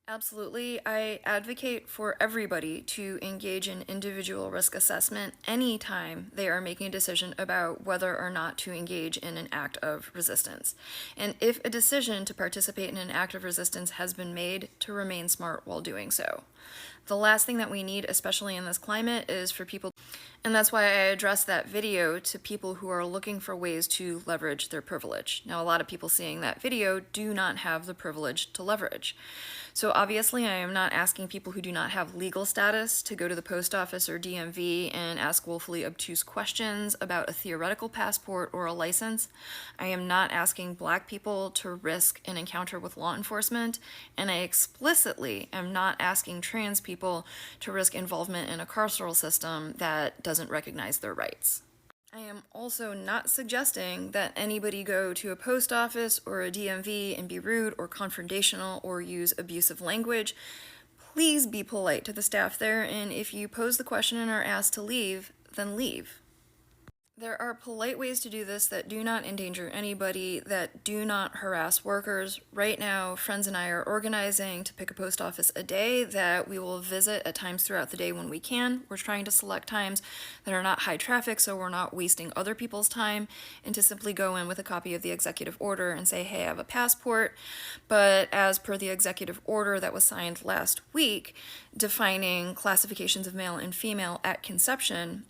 Absolutely. I advocate for everybody to engage in individual risk assessment anytime they are making a decision about whether or not to engage in an act of resistance. And if a decision to participate in an act of resistance has been made, to remain smart while doing so. The last thing that we need, especially in this climate, is for people, and that's why I addressed that video to people who are looking for ways to leverage their privilege. Now, a lot of people seeing that video do not have the privilege to leverage. So obviously, I am not asking people who do not have legal status to go to the post office or DMV and ask woefully obtuse questions about a theoretical passport or a license. I am not asking Black people to risk an encounter with law enforcement, and I explicitly am not asking trans people to risk involvement in a carceral system that doesn't recognize their rights. I am also not suggesting that anybody go to a post office or a DMV and be rude or confrontational or use abusive language. Please be polite to the staff there, and if you pose the question and are asked to leave, then leave. There are polite ways to do this that do not endanger anybody, that do not harass workers. Right now, friends and I are organizing to pick a post office a day that we will visit at times throughout the day when we can. We're trying to select times that are not high traffic so we're not wasting other people's time, and to simply go in with a copy of the executive order and say, hey, I have a passport, but as per the executive order that was signed last week, defining classifications of male and female at conception,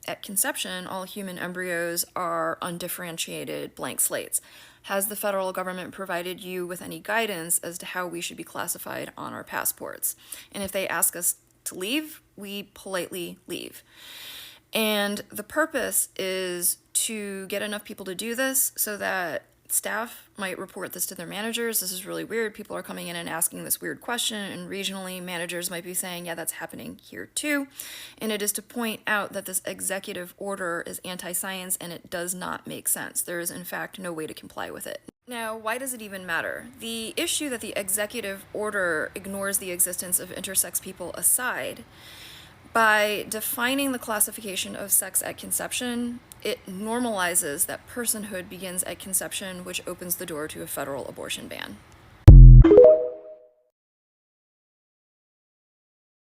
all human embryos are undifferentiated blank slates. Has the federal government provided you with any guidance as to how we should be classified on our passports? And if they ask us to leave, we politely leave. And the purpose is to get enough people to do this so that staff might report this to their managers. This is really weird. People are coming in and asking this weird question, and regionally, managers might be saying, yeah, that's happening here too. And it is to point out that this executive order is anti-science and it does not make sense. There is, in fact, no way to comply with it. Now, why does it even matter? The issue that the executive order ignores the existence of intersex people aside, by defining the classification of sex at conception, it normalizes that personhood begins at conception, which opens the door to a federal abortion ban.